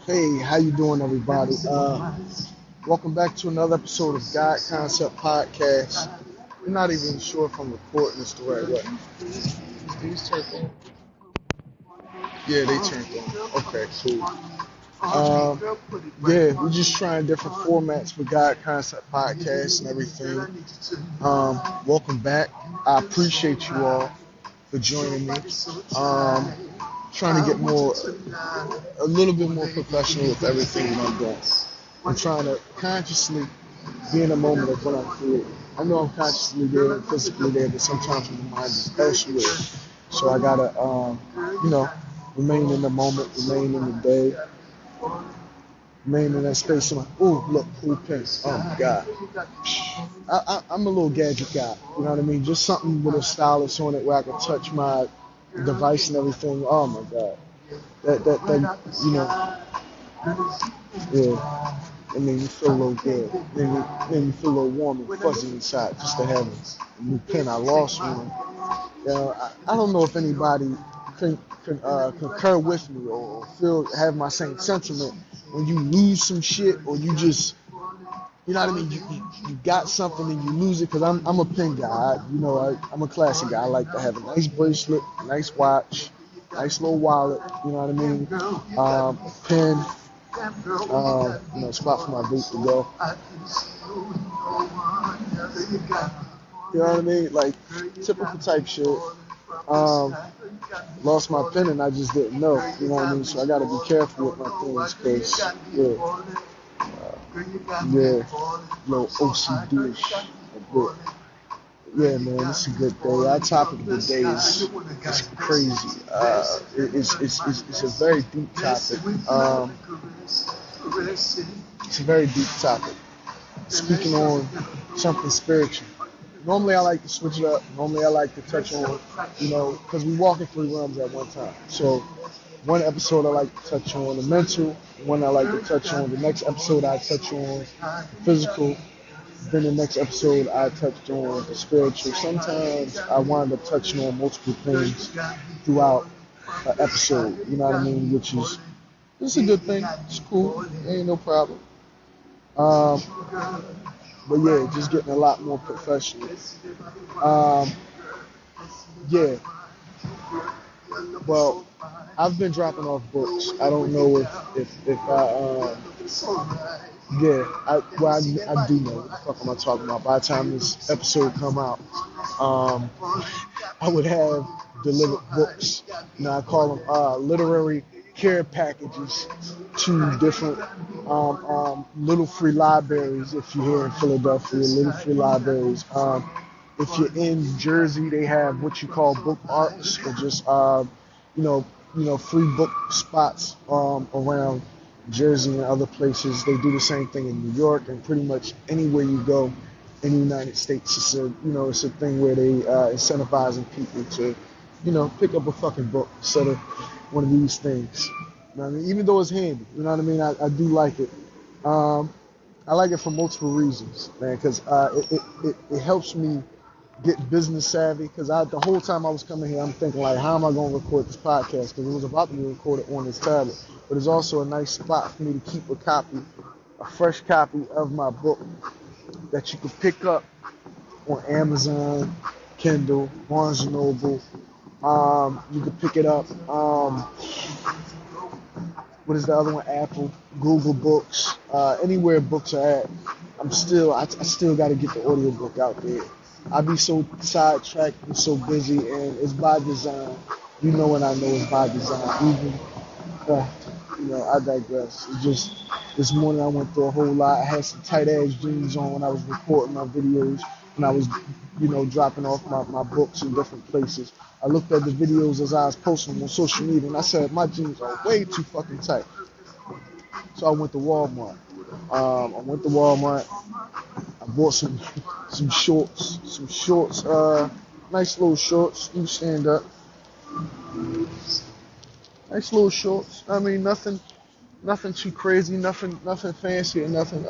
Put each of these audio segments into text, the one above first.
Hey, how you doing, everybody? Welcome back to another episode of God Concept Podcast. I'm not even sure if I'm recording this the right way. These turned on? Yeah, they turned on. Okay, cool. Yeah, we're just trying different formats for God Concept Podcast and everything. Welcome back. I appreciate you all for joining me. Trying to get a little bit more professional with everything that I'm doing. I'm trying to consciously be in the moment of what I'm creating. I know I'm consciously there and physically there, but sometimes my mind is elsewhere. So I gotta, remain in the moment, remain in the day, remain in that space. I'm like, ooh, look, cool pen. Oh my God. I'm a little gadget guy. You know what I mean? Just something with a stylus on it where I can touch my device and everything. Oh my God. That yeah. It made me feel a little good. Made me feel a little warm and fuzzy inside just to have a new pen. I lost one. I don't know if anybody can concur with me or have my same sentiment when you lose some shit or you just, you know what I mean? You got something and you lose it, because I'm a pen guy. I'm a classic guy. I like to have a nice bracelet, nice watch, nice little wallet. You know what I mean? Pen. Spot for my boot to go. You know what I mean? Like, typical type shit. Lost my pen and I just didn't know. You know what I mean? So I gotta be careful with my things, because, little OCD-ish a bit. Yeah, man, it's a good day. Our topic of the day is crazy. It's a very deep topic. It's a very deep topic. Speaking on something spiritual. Normally I like to switch it up. Normally I like to touch on, because we walk in 3 realms at one time. So one episode I like to touch on the mental, one I like to touch on, the next episode I touch on physical, then the next episode I touched on the spiritual. Sometimes I wind up touching on multiple things throughout an episode, you know what I mean, which is, it's a good thing. It's cool. Ain't no problem. But yeah, just getting a lot more professional. Yeah. Well, I've been dropping off books. I don't know if I I do know what the fuck am I talking about. By the time this episode come out, I would have delivered books. I call them literary care packages to different little free libraries. If you're here in Philadelphia, little free libraries. If you're in Jersey, they have what you call book arts, or just free book spots around Jersey and other places. They do the same thing in New York, and pretty much anywhere you go in the United States. It's a thing where they incentivizing people to, pick up a fucking book instead of one of these things. You know what I mean? Even though it's handy, you know what I mean? I do like it. I like it for multiple reasons, man, because it helps me get business savvy. Because the whole time I was coming here, I'm thinking, like, how am I going to record this podcast? Because it was about to be recorded on this tablet. But it's also a nice spot for me to keep a fresh copy of my book that you can pick up on Amazon, Kindle, Barnes & Noble. You can pick it up, what is the other one? Apple, Google Books, anywhere books are at. I still got to get the audiobook out there. I be so sidetracked and so busy, and it's by design. You know what I know is by design. I digress. It's just, this morning I went through a whole lot. I had some tight-ass jeans on when I was recording my videos, when I was, dropping off my books in different places. I looked at the videos as I was posting them on social media, and I said, my jeans are way too fucking tight. So I went to Walmart. I bought some shorts, nice little shorts. You stand up. Nice little shorts. I mean, nothing too crazy, nothing fancy or nothing.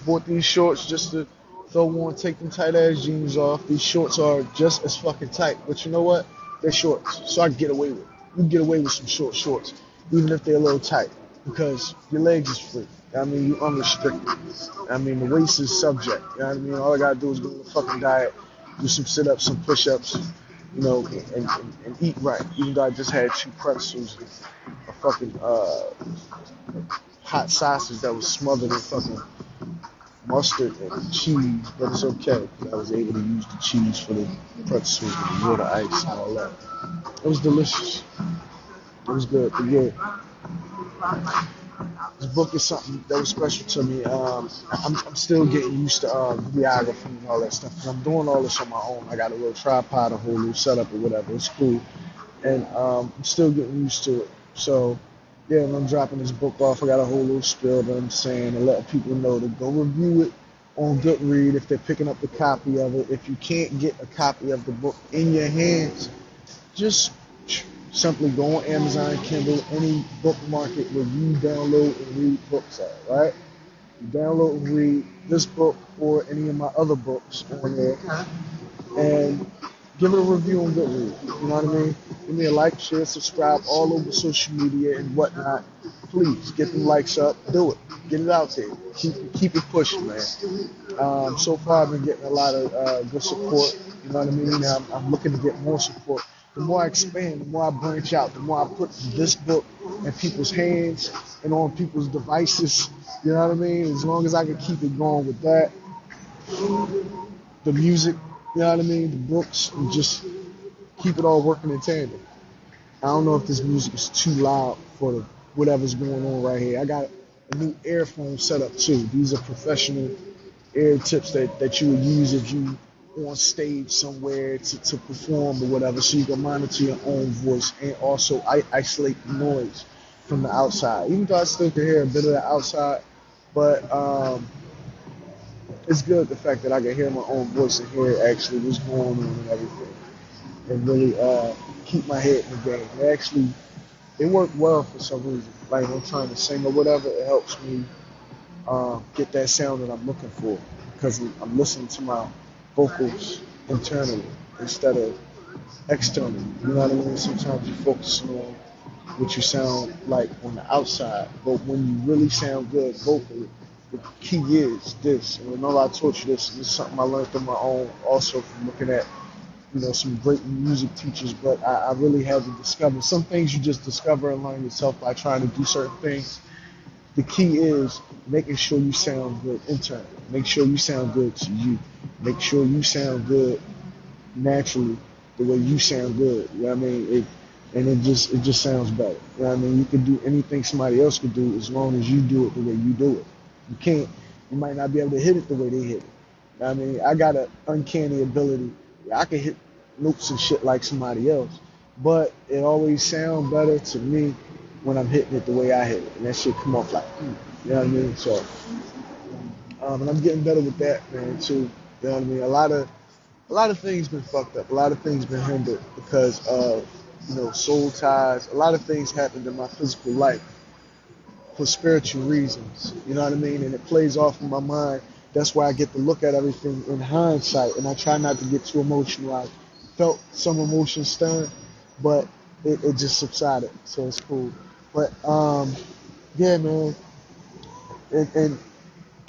Bought these shorts just to throw on, take them tight ass jeans off. These shorts are just as fucking tight, but you know what? They're shorts, so I can get away with it. You can get away with some short shorts, even if they're a little tight. because your legs is free. I mean, you unrestricted. I mean, the waist is subject. You know what I mean? All I gotta do is go on a fucking diet, do some sit-ups, some push-ups, you know, and eat right. Even though I just had 2 pretzels and a fucking hot sausage that was smothered in fucking mustard and cheese, but it's okay because I was able to use the cheese for the pretzels and the water ice and all that. It was delicious. It was good. But yeah, this book is something that was special to me. I'm still getting used to videography and all that stuff. Because I'm doing all this on my own. I got a little tripod, a whole little setup or whatever. It's cool. And I'm still getting used to it. So, yeah, when I'm dropping this book off, I got a whole little spiel that I'm saying and letting people know to go review it on Goodread if they're picking up the copy of it. If you can't get a copy of the book in your hands, just simply go on Amazon, Kindle, any book market where you download and read books at, right? You download and read this book or any of my other books on there and give it a review on Goodreads. You know what I mean? Give me a like, share, subscribe all over social media and whatnot. Please get them likes up. Do it. Get it out there. Keep it pushing, man. So far, I've been getting a lot of good support. You know what I mean? I'm looking to get more support. The more I expand, the more I branch out, the more I put this book in people's hands and on people's devices. You know what I mean? As long as I can keep it going with that, the music, you know what I mean? The books, and just keep it all working in tandem. I don't know if this music is too loud for whatever's going on right here. I got a new earphone setup too. These are professional ear tips that you would use if you on stage somewhere to perform or whatever, so you can monitor your own voice and also isolate the noise from the outside. Even though I still can hear a bit of the outside, but it's good the fact that I can hear my own voice and hear actually what's going on and everything, and really keep my head in the game. It worked well for some reason. Like when I'm trying to sing or whatever, it helps me get that sound that I'm looking for because I'm listening to my vocals internally instead of externally. You know what I mean? Sometimes you focus on what you sound like on the outside, but when you really sound good vocally, the key is this. And remember, I taught you this. This is something I learned on my own, also from looking at some great music teachers. But I really had to discover some things you just discover and learn yourself by trying to do certain things. The key is making sure you sound good internally. Make sure you sound good to you. Make sure you sound good naturally, the way you sound good. You know what I mean? It just sounds better. You know what I mean? You can do anything somebody else could do as long as you do it the way you do it. You might not be able to hit it the way they hit it. You know what I mean? I got an uncanny ability. I can hit notes and shit like somebody else, but it always sounds better to me when I'm hitting it the way I hit it, and that shit come off like, you know what I mean? So, and I'm getting better with that, man, too. You know what I mean? A lot of things been fucked up. A lot of things been hindered because of, soul ties. A lot of things happened in my physical life for spiritual reasons. You know what I mean? And it plays off in my mind. That's why I get to look at everything in hindsight, and I try not to get too emotional. I felt some emotion stirring, but it just subsided, so it's cool. But yeah, man, and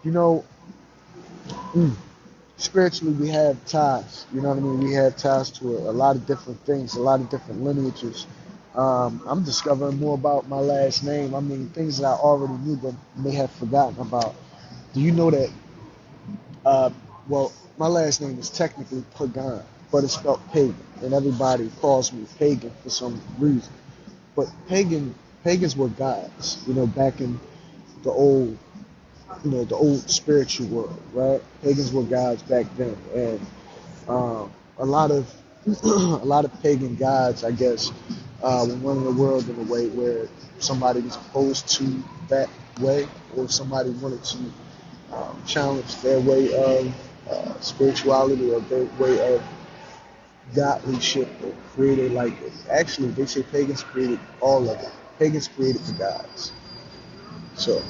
you know, spiritually we have ties. You know what I mean? We have ties to a lot of different things, a lot of different lineages. I'm discovering more about my last name. I mean, things that I already knew but may have forgotten about. Do you know that? Well, my last name is technically Pagan, but it's spelled pagan, and everybody calls me pagan for some reason. But pagans were gods, back in the old, the old spiritual world, right? Pagans were gods back then, and a lot of a lot of pagan gods, I guess, were running the world in a way where somebody was opposed to that way, or somebody wanted to challenge their way of spirituality or their way of godlyship or created like it. Actually, they say pagans created all of it. Pagans created the gods. So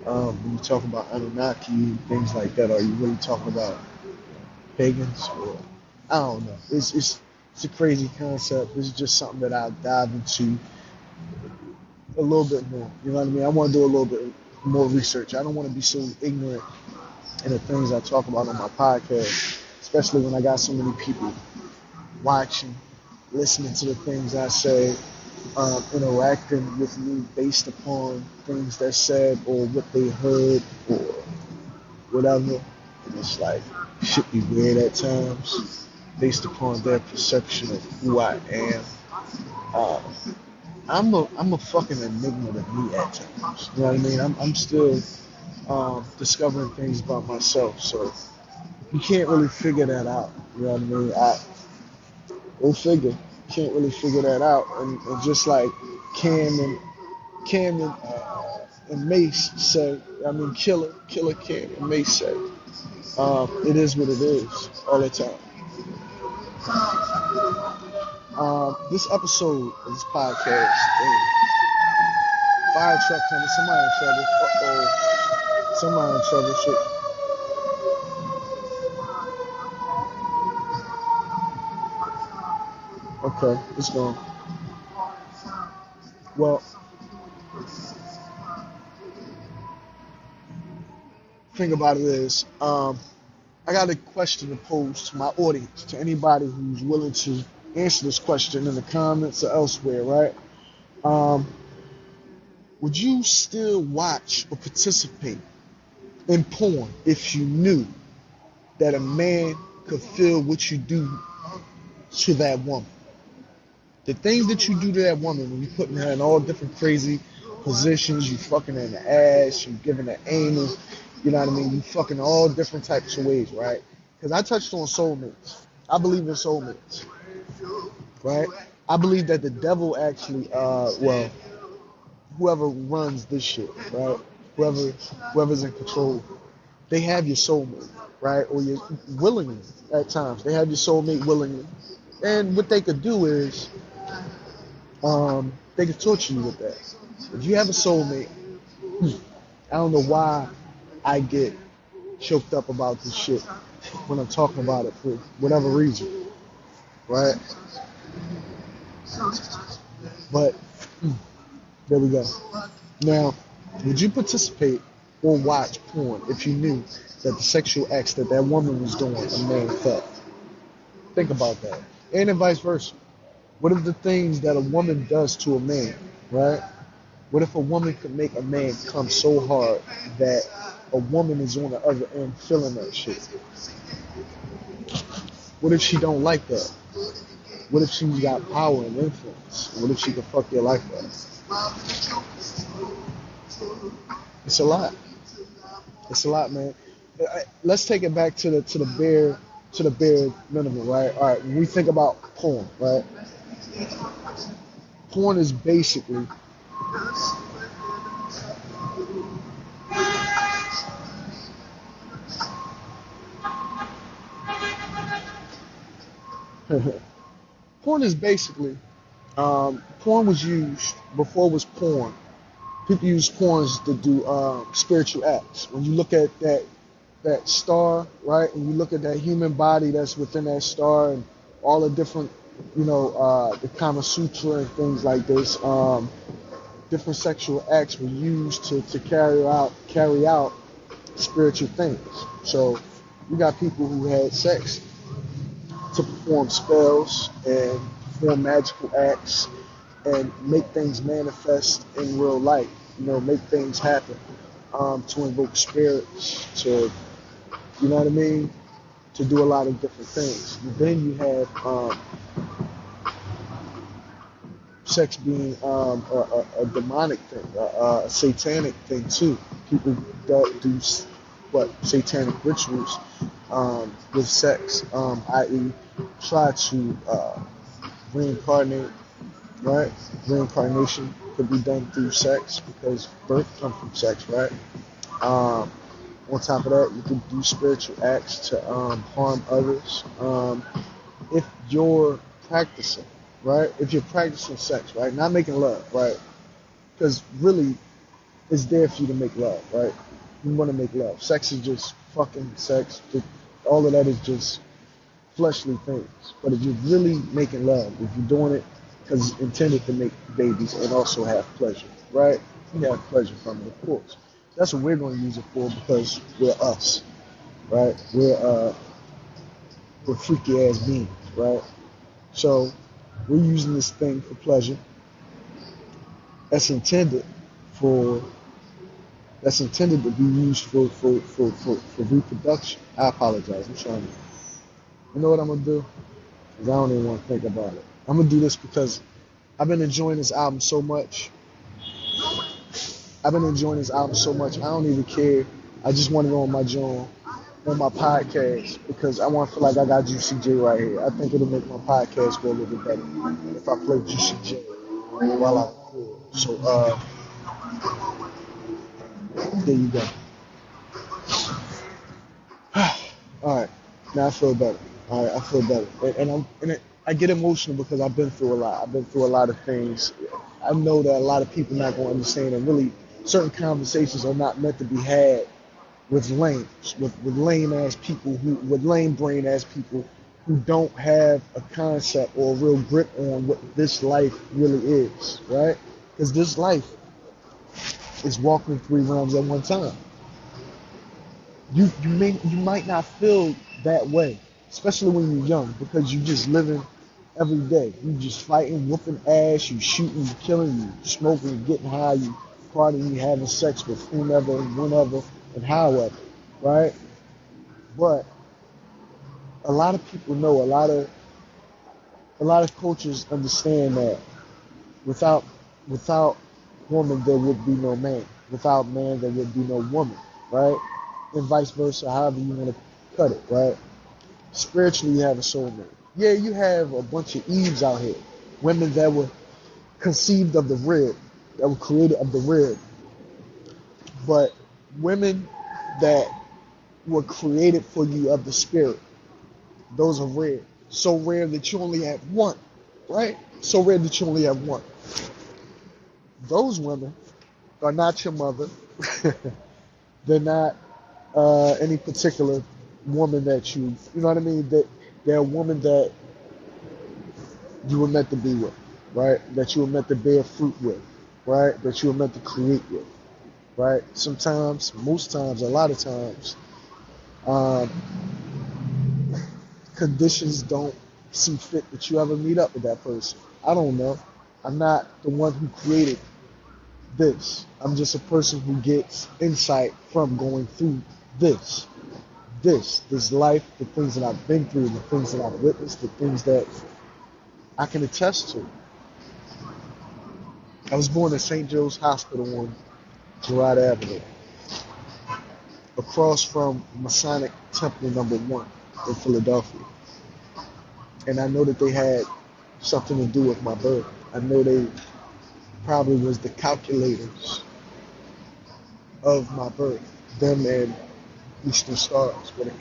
when you talk about Anunnaki and things like that, are you really talking about pagans? Or I don't know. It's a crazy concept. It's just something that I dive into a little bit more. You know what I mean? I want to do a little bit more research. I don't want to be so ignorant in the things I talk about on my podcast, especially when I got so many people watching, listening to the things I say, interacting with me based upon things that said or what they heard or whatever. And it's like shit be weird at times based upon their perception of who I am. Uh, I'm a fucking enigma to me at times. You know what I mean? I'm still discovering things about myself, so you can't really figure that out. You know what I mean? Go figure. Can't really figure that out, and just like Cam and and Mace said, I mean Killer Cam and Mace said, it is what it is all the time. This episode of this podcast, fire truck coming, somebody in trouble. Uh-oh. Somebody in trouble. Shit. Okay, it's gone. Well, thing about it is, I got a question to pose to my audience, to anybody who's willing to answer this question in the comments or elsewhere, right? Would you still watch or participate in porn if you knew that a man could feel what you do to that woman? The things that you do to that woman when you putting her in all different crazy positions, you fucking her in the ass, you giving her anal, you know what I mean? You fucking all different types of ways, right? Because I touched on soulmates. I believe in soulmates, right? I believe that the devil actually, well, whoever runs this shit, right? Whoever's in control, they have your soulmate, right? Or you willingly at times. They have your soulmate willingly. And what they could do is, they could torture you with that. If you have a soulmate, I don't know why I get choked up about this shit when I'm talking about it for whatever reason, right? But there we go. Now, would you participate or watch porn if you knew that the sexual acts that that woman was doing, a man felt? Think about that. And then vice versa. What if the things that a woman does to a man, right? What if a woman could make a man come so hard that a woman is on the other end feeling that shit? What if she don't like that? What if she got power and influence? What if she could fuck your life up? It's a lot. It's a lot, man. Let's take it back to the bare minimum, right? All right. When we think about porn, right? Porn is basically porn is basically porn was used before it was porn. People use porns to do spiritual acts. When you look at that star, right, and you look at that human body that's within that star and all the different, the Kama Sutra and things like this, different sexual acts were used to carry out spiritual things. So you got people who had sex to perform spells and perform magical acts and make things manifest in real life, make things happen, to invoke spirits, to, you know what I mean, to do a lot of different things. And then you have sex being a demonic thing, a satanic thing too. People that do satanic rituals with sex, i.e. try to reincarnate, right? Reincarnation could be done through sex because birth comes from sex, right? On top of that, you can do spiritual acts to harm others. If you're practicing, right? If you're practicing sex, right? Not making love, right? Because really, it's there for you to make love, right? You want to make love. Sex is just fucking sex. All of that is just fleshly things. But if you're really making love, if you're doing it because it's intended to make babies and also have pleasure, right? We have pleasure from it, of course. That's what we're going to use it for because we're us, right? We're freaky ass beings, right? So we're using this thing for pleasure. That's intended for that's intended to be used for reproduction. I apologize. I'm trying to. You know what I'm gonna do? 'Cause I don't even want to think about it. I'm gonna do this because I've been enjoying this album so much. I've been enjoying this album so much. I don't even care. I just want it on my joint, on my podcast, because I want to feel like I got Juicy J right here. I think it'll make my podcast go a little bit better if I play Juicy J while I record. So there you go. All right, now I feel better. All right, I feel better, I get emotional because I've been through a lot. I've been through a lot of things. I know that a lot of people not going to understand, and really, certain conversations are not meant to be had with lames, with lame ass people with lame brain ass people who don't have a concept or a real grip on what this life really is, right? Because this life is walking 3 realms at one time. You might not feel that way, especially when you're young, because you just living every day. You just fighting, whooping ass, you shooting, you killing, you smoking, you getting high, you partying, you having sex with whomever and whenever and however, right? But a lot of people know, a lot of cultures understand that without without woman there would be no man. Without man there would be no woman, right? And vice versa, however you want to cut it, right? Spiritually, you have a soulmate. Yeah, you have a bunch of Eves out here, women that were conceived of the rib, that were created of the rib, but women that were created for you of the spirit, those are rare. So rare that you only have one, right? So rare that you only have one. Those women are not your mother. They're not any particular woman that you know what I mean? They're a woman that you were meant to be with, right? That you were meant to bear fruit with, right? That you were meant to create with, right? Sometimes, most times, a lot of times, um, conditions don't see fit that you ever meet up with that person. I don't know. I'm not the one who created this. I'm just a person who gets insight from going through this. This life, the things that I've been through, the things that I've witnessed, the things that I can attest to. I was born at St. Joe's Hospital on Girard Avenue, across from Masonic Temple #1 in Philadelphia. And I know that they had something to do with my birth. I know they probably was the calculators of my birth. Them and Eastern Stars were the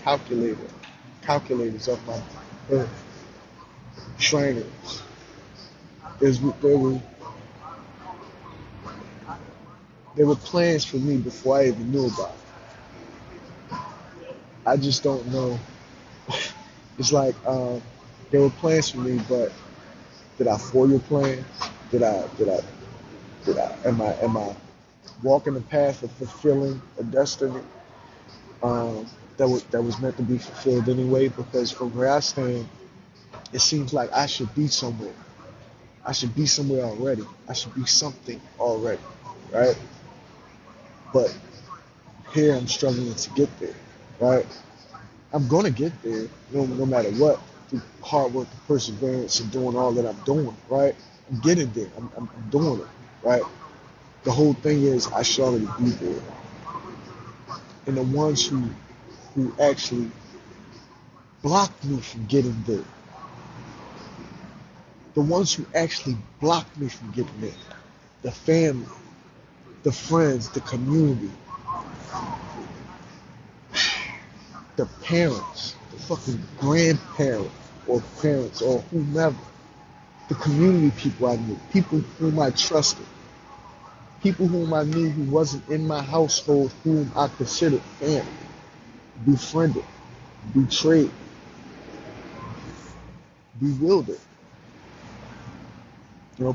calculators of my birth. Shriners. There were plans for me before I even knew about it. I just don't know. It's like there were plans for me, but did I foil your plans? Am I walking the path of fulfilling a destiny that was meant to be fulfilled anyway? Because from where I stand, it seems like I should be somewhere. I should be somewhere already. I should be something already, right? But here I'm struggling to get there, right? I'm gonna get there, no matter what, through hard work and perseverance and doing all that I'm doing, right? I'm getting there. I'm doing it, right? The whole thing is I should already be there. And the ones who actually blocked me from getting there, the ones who actually blocked me from getting there, the family, the friends, the community, the parents, the fucking grandparents or parents or whomever, the community people I knew, people whom I trusted, people whom I knew who wasn't in my household, whom I considered family, befriended, betrayed, bewildered,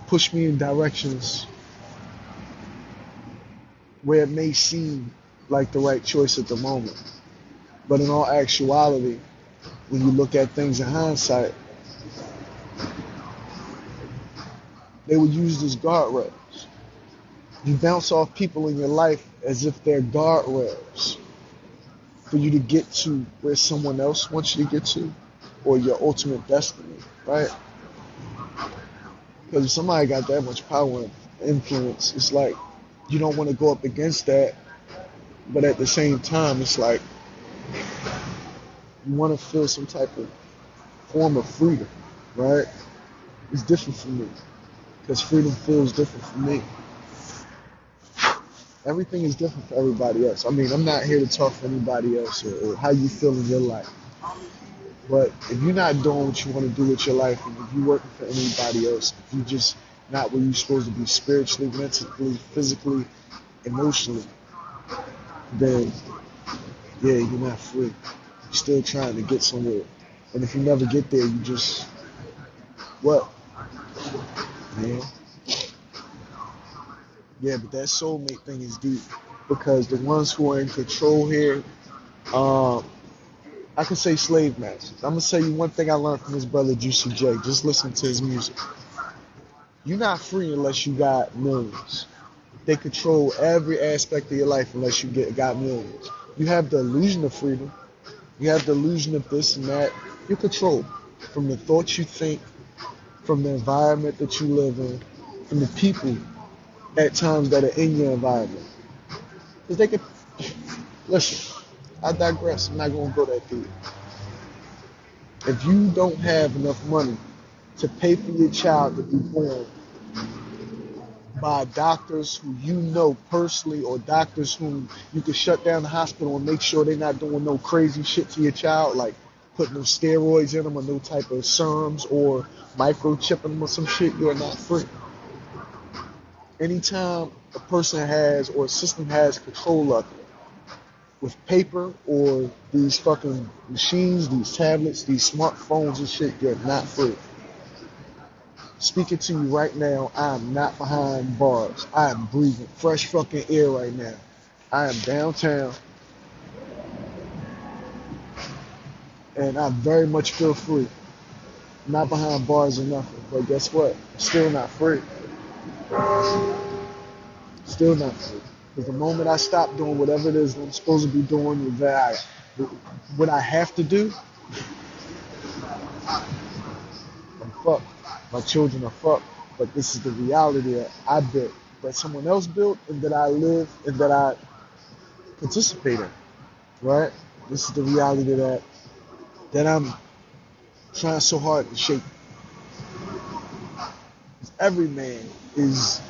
push me in directions where it may seem like the right choice at the moment. But in all actuality, when you look at things in hindsight, they were used as guardrails. You bounce off people in your life as if they're guardrails for you to get to where someone else wants you to get to, or your ultimate destiny, right? Because if somebody got that much power and influence, it's like you don't want to go up against that, but at the same time, it's like you want to feel some type of form of freedom, right? It's different for me because freedom feels different for me. Everything is different for everybody else. I mean, I'm not here to talk for anybody else or how you feel in your life. But if you're not doing what you want to do with your life, and if you're working for anybody else, if you're just not where you're supposed to be spiritually, mentally, physically, emotionally, then yeah, you're not free. You're still trying to get somewhere. And if you never get there, you just, what? Man. Yeah, but that soulmate thing is deep because the ones who are in control here, I can say slave masters. I'm gonna tell you one thing I learned from this brother Juicy J. Just listen to his music. You're not free unless you got millions. They control every aspect of your life unless you got millions. You have the illusion of freedom. You have the illusion of this and that. You're controlled from the thoughts you think, from the environment that you live in, from the people at times that are in your environment. Because they can, listen, I digress. I'm not going to go that deep. If you don't have enough money to pay for your child to be born by doctors who you know personally or doctors whom you can shut down the hospital and make sure they're not doing no crazy shit to your child, like putting no steroids in them or no type of serums or microchipping them or some shit, you are not free. Anytime a person has or a system has control of it with paper or these fucking machines, these tablets, these smartphones and shit, you're not free. Speaking to you right now, I am not behind bars. I am breathing fresh fucking air right now. I am downtown and I very much feel free. Not behind bars or nothing, but guess what? Still not free. Still not free. Because the moment I stop doing whatever it is that I'm supposed to be doing, what I have to do, I'm fucked. My children are fucked. But this is the reality that I built, that someone else built, and that I live and that I participate in. Right? This is the reality that I'm trying so hard to shape. Every man is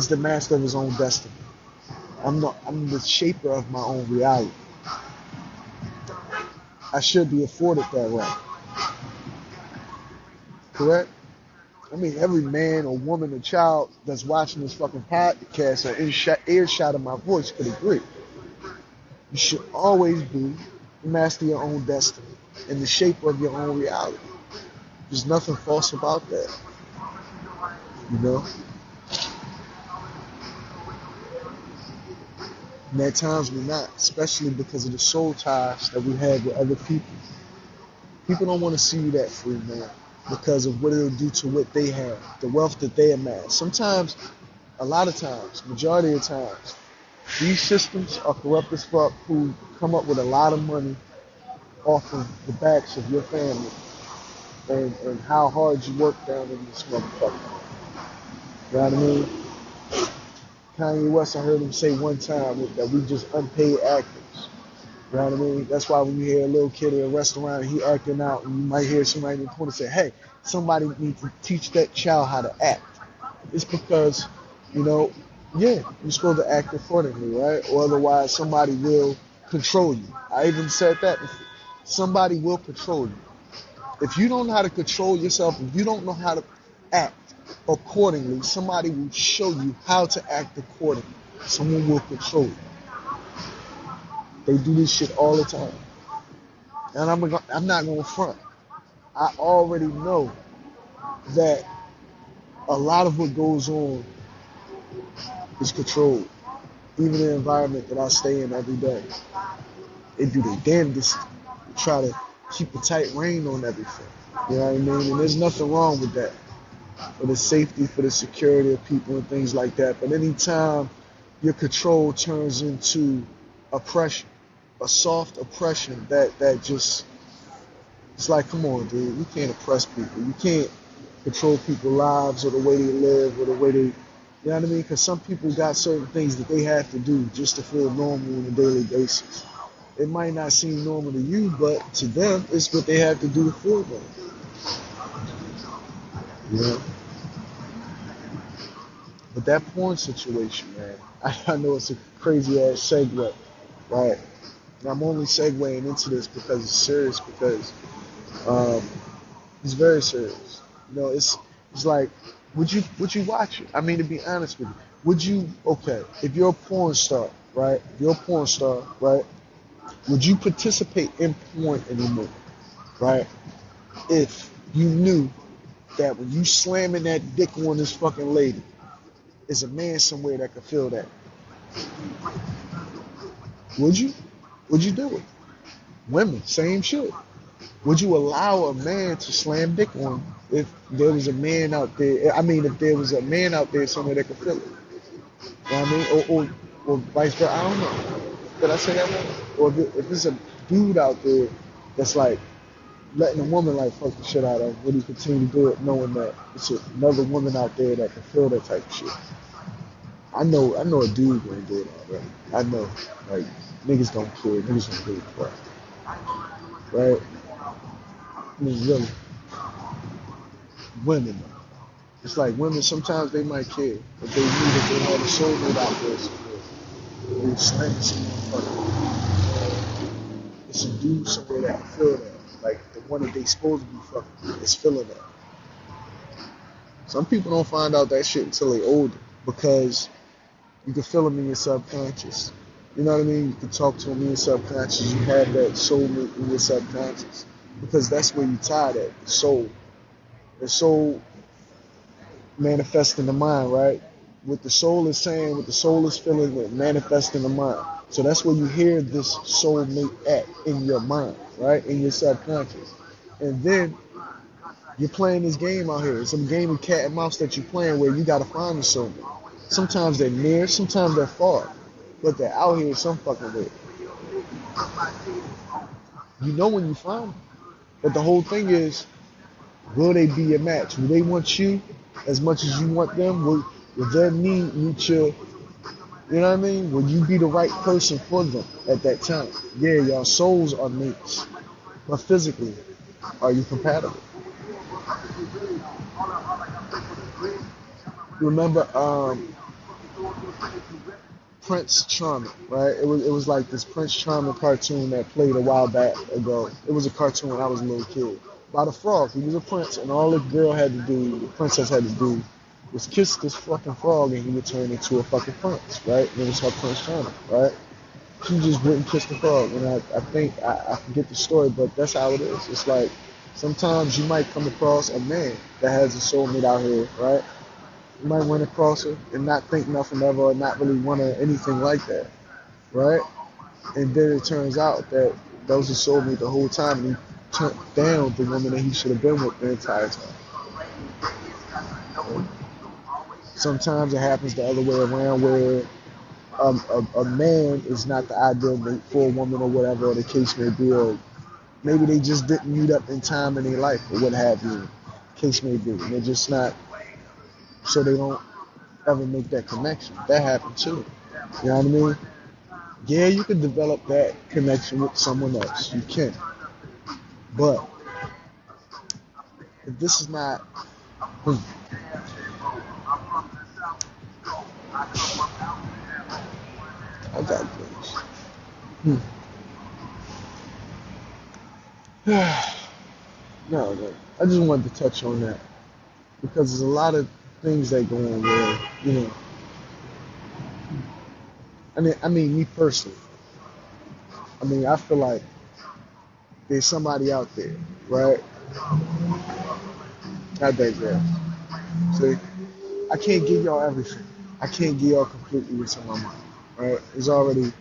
the master of his own destiny. I'm the shaper of my own reality. I should be afforded that right. Correct? I mean, every man or woman or child that's watching this fucking podcast or earshot of my voice could agree. You should always be the master of your own destiny and the shaper of your own reality. There's nothing false about that. You know? And at times we're not, especially because of the soul ties that we have with other people. People don't want to see you that free, man, because of what it'll do to what they have, the wealth that they amass. Sometimes, a lot of times, majority of times, these systems are corrupt as fuck who come up with a lot of money off of the backs of your family and how hard you work down in this motherfucker. You know what I mean? Kanye West, I heard him say one time that we just unpaid actors. You know what I mean? That's why when you hear a little kid at a restaurant and he acting out, and you might hear somebody in the corner say, hey, somebody needs to teach that child how to act. It's because, you're supposed to act accordingly, right? Or otherwise somebody will control you. I even said that before. Somebody will control you. If you don't know how to control yourself, if you don't know how to act accordingly, somebody will show you how to act accordingly. Someone will control you. They do this shit all the time. And I'm not going to front. I already know that a lot of what goes on is controlled. Even the environment that I stay in every day, they do their damnedest to try to keep a tight rein on everything. You know what I mean? And there's nothing wrong with that for the safety, for the security of people and things like that. But anytime your control turns into oppression, a soft oppression that just, it's like, come on, dude, you can't oppress people. You can't control people's lives or the way they live or the way they, you know what I mean? Because some people got certain things that they have to do just to feel normal on a daily basis. It might not seem normal to you, but to them, it's what they have to do to feel normal. You know? But that porn situation, man, I know it's a crazy ass segue, right? And I'm only segueing into this because it's serious, because um, it's very serious. You know, it's like, would you watch it? I mean, to be honest with you, would you? Okay, if you're a porn star, right? If you're a porn star, right? Would you participate in porn anymore, right? If you knew that when you slamming that dick on this fucking lady, there's a man somewhere that could feel that. Would you? Would you do it? Women, same shit. Would you allow a man to slam dick on you if there was a man out there? I mean, if there was a man out there somewhere that could feel it. You know what I mean? Or vice versa. I don't know. Did I say that wrong? Or if there's a dude out there that's like letting a woman like fuck the shit out of him, would he continue to do it knowing that it's another woman out there that can feel that type of shit? I know a dude gonna do it already. I know. Like, niggas don't care. Niggas don't give a fuck. Right? I mean, really. Women, though. It's like women, sometimes they might care, but they knew that they had a soulmate out there somewhere. They slang some motherfucker. It's a dude somewhere that can feel that. Like, the one that they supposed to be fucking is feeling that. Some people don't find out that shit until they older, because you can feel them in your subconscious. You know what I mean? You can talk to them in your subconscious. You have that soulmate in your subconscious, because that's where you tie that, the soul. The soul manifests in the mind, right? What the soul is saying, what the soul is feeling, it manifests in the mind. So that's where you hear this soulmate at, in your mind, right? In your subconscious. And then you're playing this game out here. It's some game of cat and mouse that you're playing where you gotta find the soulmate. Sometimes they're near, sometimes they're far, but they're out here some fucking way. You know when you find them. But the whole thing is, will they be a match? Will they want you as much as you want them? Will their need meet your, you know what I mean? Will you be the right person for them at that time? Yeah, y'all souls are mates, but physically, are you compatible? Remember Prince Charming, right? It was like this Prince Charming cartoon that played a while back ago. It was a cartoon when I was a little kid. About a frog. He was a prince, and all the girl had to do, the princess had to do, was kiss this fucking frog, and he would turn into a fucking prince, right? And it was her Prince Charming, right? She just wouldn't kiss the frog, and I think, I forget the story, but that's how it is. It's like, sometimes you might come across a man that has a soulmate out here, right? You might run across her and not think nothing of her, or not really want her, anything like that, right? And then it turns out that that was a soulmate the whole time, and he turned down the woman that he should have been with the entire time. Sometimes it happens the other way around, where a man is not the ideal mate for a woman, or whatever, or the case may be, or maybe they just didn't meet up in time in their life, or what have you, case may be. And they're just not, so they don't ever make that connection. That happens too. You know what I mean? Yeah, you can develop that connection with someone else. You can. But if this is not, I got this. No, I just wanted to touch on that, because there's a lot of things that go on where, you know, I mean, me personally, I mean, I feel like there's somebody out there, right, I digress. See, I can't give y'all everything. I can't give y'all completely what's in my mind. Right? It's already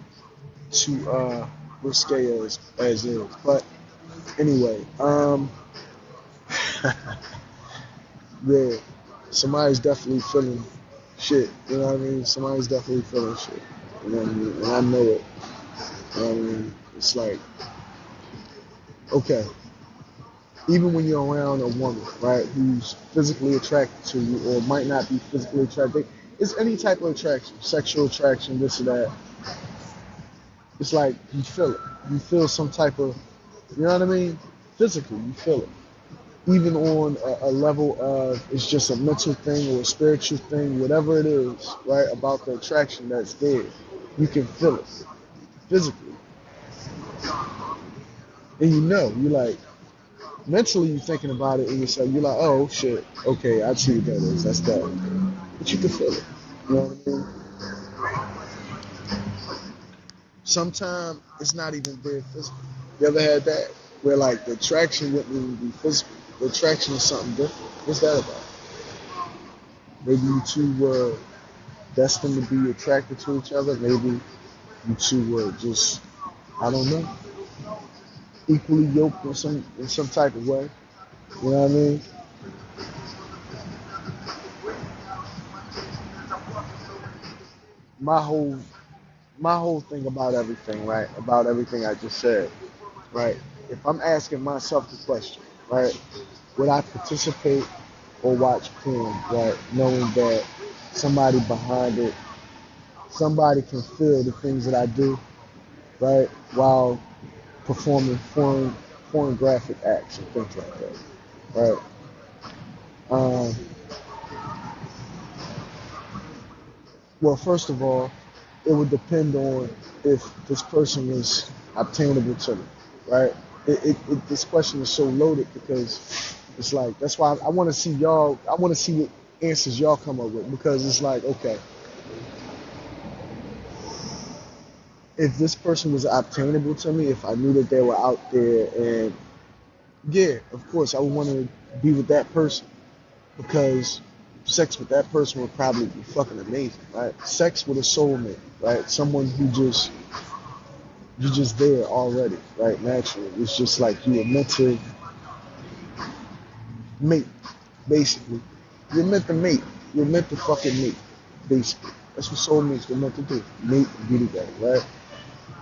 too risque as is. But anyway, yeah, somebody's definitely feeling shit. You know what I mean? Somebody's definitely feeling shit. You know what I mean? And I know it. You know what I mean? It's like, okay, even when you're around a woman, right, who's physically attracted to you or might not be physically attracted, it's any type of attraction, sexual attraction, this or that. It's like you feel it. You feel some type of, you know what I mean? Physically, you feel it. Even on a level of it's just a mental thing or a spiritual thing, whatever it is, right, about the attraction that's there, you can feel it physically. And you know, you like, mentally you're thinking about it and you're like, oh shit, okay, I see what that is, that's that. But you can feel it. You know what I mean? Sometimes it's not even very physical. You ever had that? Where like the attraction wouldn't even be physical. The attraction is something different. What's that about? Maybe you two were destined to be attracted to each other. Maybe you two were just, I don't know, equally yoked in some type of way. You know what I mean? My whole my whole thing about everything, right? About everything I just said, right? If I'm asking myself the question, right, would I participate or watch porn, right, knowing that somebody behind it, somebody can feel the things that I do, right, while performing pornographic acts and things like that, right? Um, well, first of all, it would depend on if this person was obtainable to me, right? This question is so loaded because it's like that's why I want to see y'all. I want to see what answers y'all come up with because it's like, okay, if this person was obtainable to me, if I knew that they were out there, and yeah, of course, I would want to be with that person because sex with that person would probably be fucking amazing, right? Sex with a soulmate, right? Someone who just you're just there already, right? Naturally, it's just like you were meant to mate, basically. You're meant to mate. You're meant to fucking mate, basically. That's what soulmates were meant to do, mate and be together, right?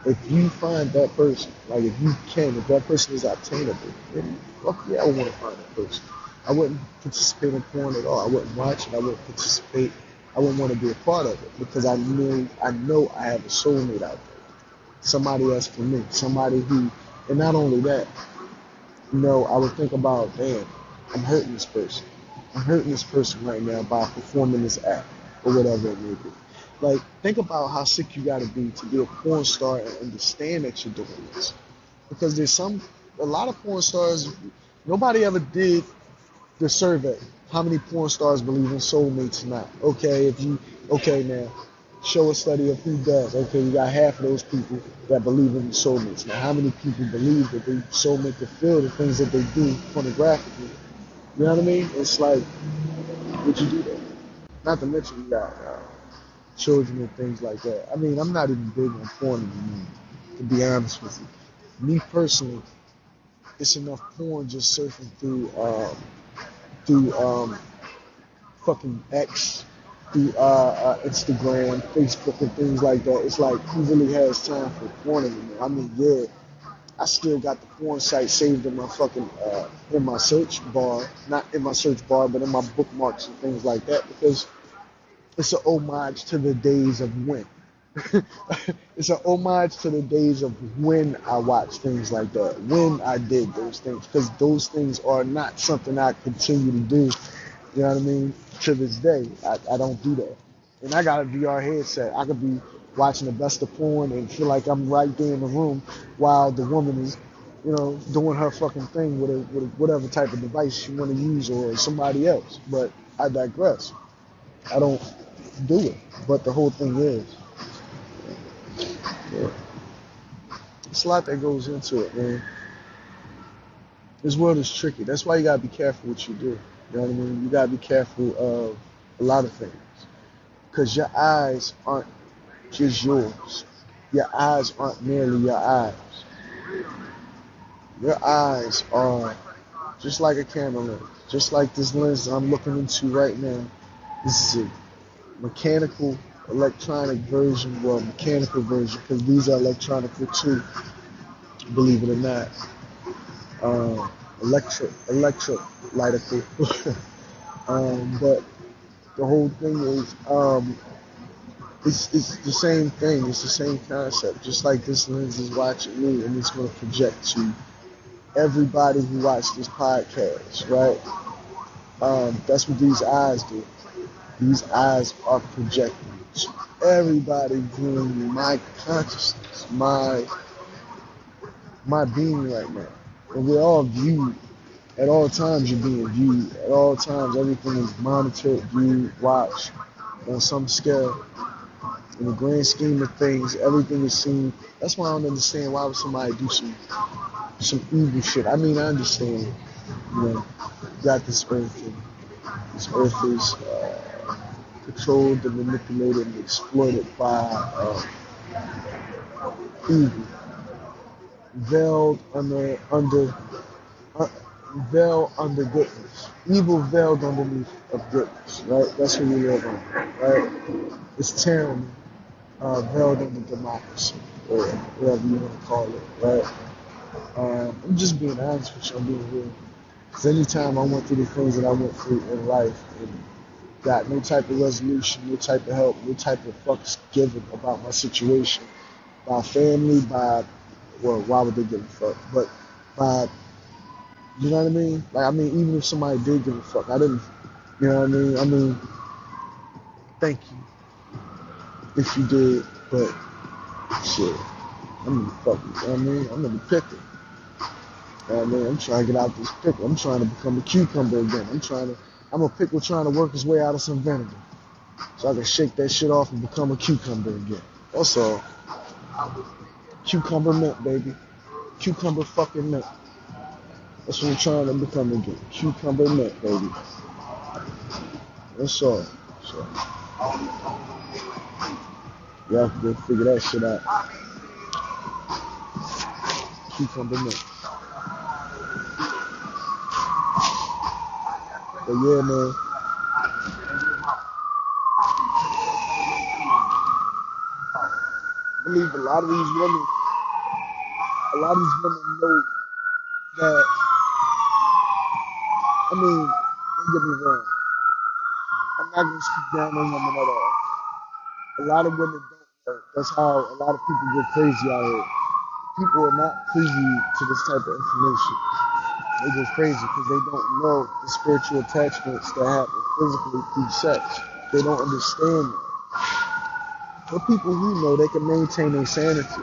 If you find that person, like if you can, if that person is obtainable, then fuck yeah, I would want to find that person. I wouldn't participate in porn at all. I wouldn't watch it. I wouldn't participate. I wouldn't want to be a part of it because I know I have a soulmate out there. Somebody else for me. Somebody who, and not only that, I would think about, damn, I'm hurting this person. I'm hurting this person right now by performing this act or whatever it may be. Like, think about how sick you gotta be to be a porn star and understand that you're doing this. Because a lot of porn stars, nobody ever did the survey. How many porn stars believe in soulmates or not? Okay, now, show a study of who does. Okay, you got half of those people that believe in soulmates. Now, how many people believe that they soulmate can feel the things that they do pornographically? You know what I mean? It's like, would you do that? Not to mention you got children and things like that. I mean, I'm not even big on porn anymore, to be honest with you. Me personally, it's enough porn just surfing through fucking X, through Instagram, Facebook, and things like that. It's like who really has time for porn anymore? I mean, yeah, I still got the porn site saved in my fucking in my search bar, not in my search bar, but in my bookmarks and things like that because it's an homage to the days of when. It's an homage to the days of when I watched things like that, when I did those things, because those things are not something I continue to do. You know what I mean? To this day, I don't do that. And I got a VR headset. I could be watching the best of porn and feel like I'm right there in the room while the woman is, doing her fucking thing with whatever type of device she want to use or somebody else. But I digress. I don't do it. But the whole thing is, yeah, it's a lot that goes into it, man. This world is tricky. That's why you gotta be careful what you do. You know what I mean? You gotta be careful of a lot of things because your eyes aren't just yours. Your eyes aren't merely your eyes. Your eyes are just like a camera lens, just like this lens I'm looking into right now. This is a mechanical, electronic version, well, mechanical version, because these are electronical too, believe it or not. Electrolytical. But the whole thing is, it's the same thing. It's the same concept. Just like this lens is watching me, and it's going to project to everybody who watched this podcast, right? That's what these eyes do. These eyes are projecting to everybody viewing my consciousness, my being right now. And we're all viewed. At all times you're being viewed. At all times everything is monitored, viewed, watched on some scale. In the grand scheme of things, everything is seen. That's why I don't understand why would somebody do some evil shit. I mean, I understand, you know, you got this earth, and this earth is controlled and manipulated and exploited by evil, veiled uh, veiled under goodness. Evil veiled underneath of goodness, right? That's what we live on, right? It's tyranny veiled under democracy, or whatever you want to call it, right? I'm just being honest with you, I'm being real. Because anytime I went through the things that I went through in life and got no type of resolution, no type of help, no type of fucks given about my situation, by family, by, well, why would they give a fuck? But by, you know what I mean? Like, I mean, even if somebody did give a fuck, I didn't, you know what I mean? I mean, thank you if you did, but shit, I'm in the fucking, you know what I mean? I'm in the pickle. You know what I mean? I'm trying to get out this pickle. I'm trying to become a cucumber again. I'm a pickle trying to work his way out of some vinegar. So I can shake that shit off and become a cucumber again. That's all. Cucumber mint, baby. Cucumber fucking mint. That's what I'm trying to become again. Cucumber mint, baby. That's all. So you have to go figure that shit out. Cucumber mint. But yeah, man. I believe a lot of these women know that, I mean, don't get me wrong. I'm not going to speak down on women at all. A lot of women don't know. That's how a lot of people get crazy out here. People are not privy to this type of information. They go crazy because they don't know the spiritual attachments that happen physically through sex. They don't understand that. But people who know, they can maintain their sanity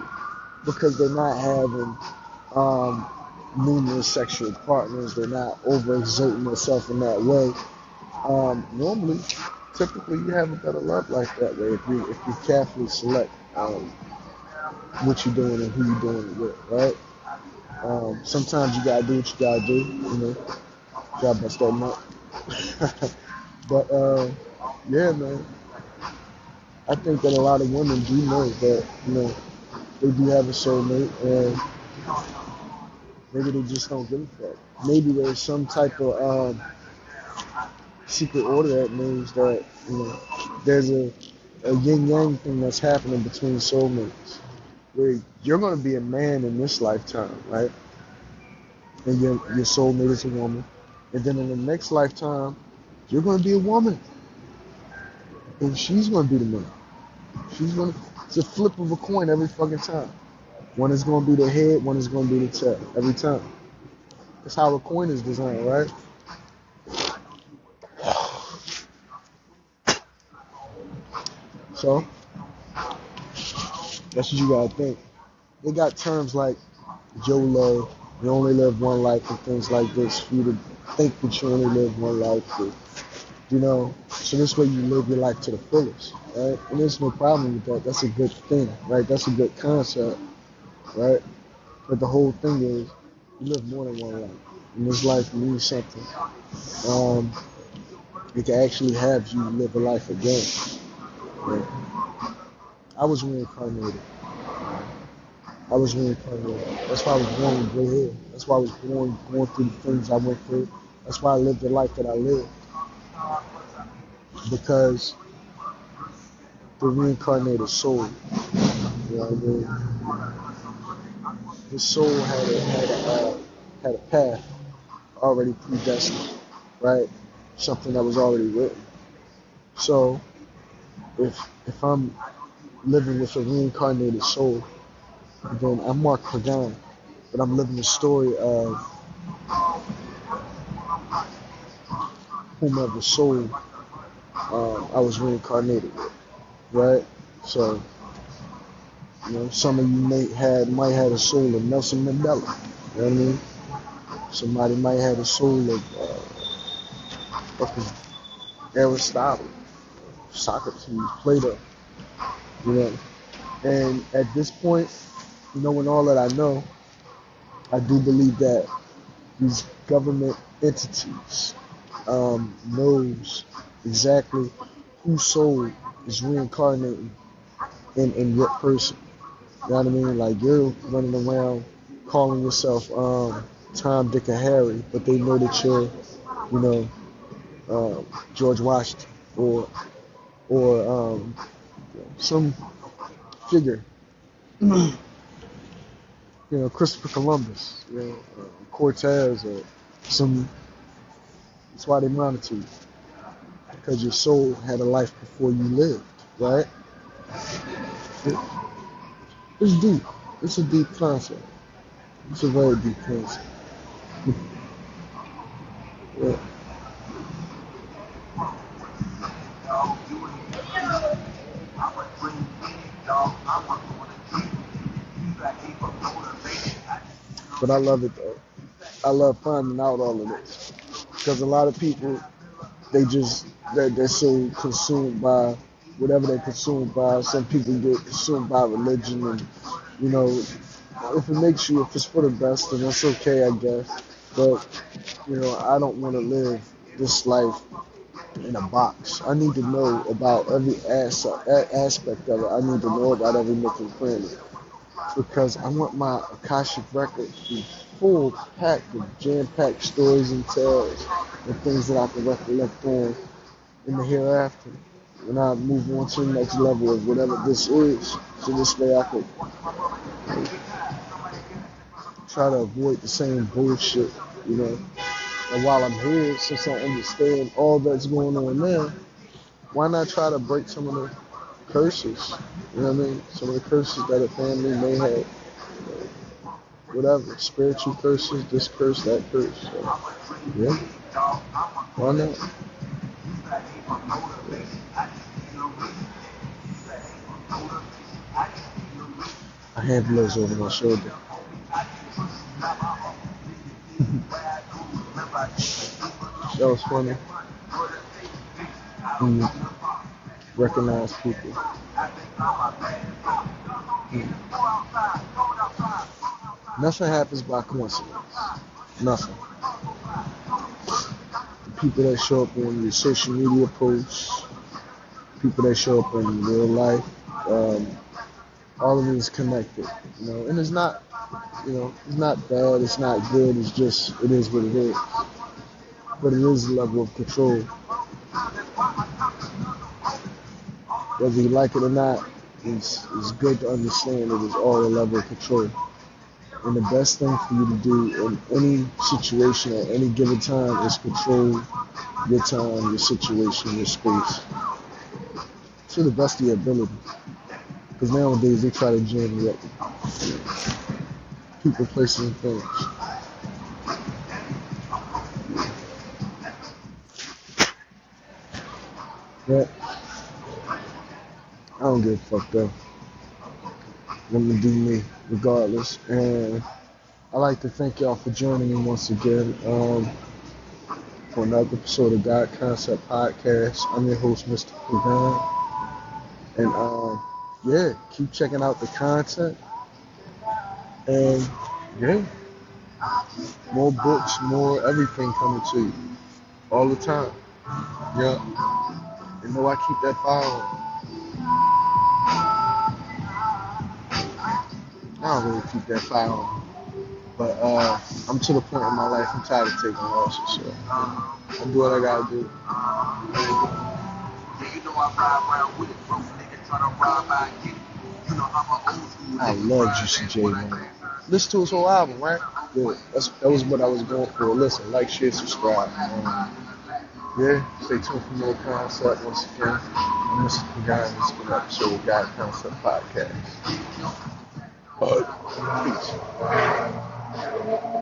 because they're not having numerous sexual partners. They're not overexerting themselves in that way. Normally, typically, you have a better love life that way if you carefully select what you're doing and who you're doing it with, right? Sometimes you gotta do what you gotta do, you know. Gotta bust that nut. But yeah, man. I think that a lot of women do know that, you know, they do have a soulmate, and maybe they just don't give a fuck. Maybe there's some type of secret order that means that, you know, there's a yin yang thing that's happening between soulmates, where you're gonna be a man in this lifetime, right? And your soulmate is a woman, and then in the next lifetime, you're gonna be a woman, and she's gonna be the man. It's a flip of a coin every fucking time. One is gonna be the head, one is gonna be the tail every time. That's how a coin is designed, right? So that's what you gotta think. They got terms like YOLO, you only live one life, and things like this for you to think that you only live one life. You know, so this way you live your life to the fullest, right? And there's no problem with that. That's a good thing, right? That's a good concept, right? But the whole thing is, you live more than one life. and this life means something. Um, it can actually have you live a life again. Right? I was reincarnated. I was reincarnated. That's why I was born with gray hair. That's why I was born going through the things I went through. That's why I lived the life that I lived. Because the reincarnated soul, you know what I mean? The soul had a path already predestined, right? Something that was already written. So if I'm living with a reincarnated soul, then I'm Mark Pagan, but I'm living the story of whomever soul I was reincarnated with, right? So, some of you might have a soul of Nelson Mandela, you know what I mean? Somebody might have a soul of fucking Aristotle, Socrates, Plato, you know. And at this point, knowing all that I know, I do believe that these government entities knows exactly whose soul is reincarnating in what person. You know what I mean? Like you're running around calling yourself Tom, Dick, and Harry, but they know that you're, you know, George Washington or some figure, Christopher Columbus, Cortez, or some. That's why they monitor you, because your soul had a life before you lived, right? It's deep. It's a deep concept. It's a very deep concept. Yeah. But I love it though. I love finding out all of this because a lot of people they're so consumed by whatever they're consumed by. Some people get consumed by religion, and if it makes you, if it's for the best, then that's okay, I guess. But I don't want to live this life in a box. I need to know about every aspect of it. I need to know about every nook and cranny because I want my Akashic record to be full packed with jam-packed stories and tales and things that I can recollect on in the hereafter when I move on to the next level of whatever this is. So this way I could try to avoid the same bullshit, you know. And while I'm here, since I understand all that's going on there, why not try to break some of the curses? You know what I mean? Some of the curses that a family may have. Whatever. Spiritual curses, this curse, that curse. So, yeah. Why not? I have blows over my shoulder. That was funny. Recognize people. Nothing happens by coincidence. Nothing. The people that show up on your social media posts, people that show up in real life, all of it is connected. And it's not, it's not bad, it's not good, it's just, it is what it is. But it is a level of control. Whether you like it or not, it's good to understand it is all a level of control. And the best thing for you to do in any situation at any given time is control your time, your situation, your space to the best of your ability. Because nowadays they try to jam you up with people, places, and things. But I don't give a fuck though. I'm gonna do me regardless. And I'd like to thank y'all for joining me once again for another episode of God Concept Podcast. I'm your host, Mr. Pagan. And keep checking out the content. And yeah. more books, more everything coming to you all the time. Yeah, you know I keep that fire on. I don't really keep that fire on. But I'm to the point in my life I'm tired of taking losses, so I do what I gotta do. I love Juicy J, man. Listen to his whole album, right? Yeah, that was what I was going for. Listen, like, share, subscribe. Yeah, stay tuned for more concept once again. I'm Mr. Guy, and this has been an episode of Guy Concept Podcast. Peace.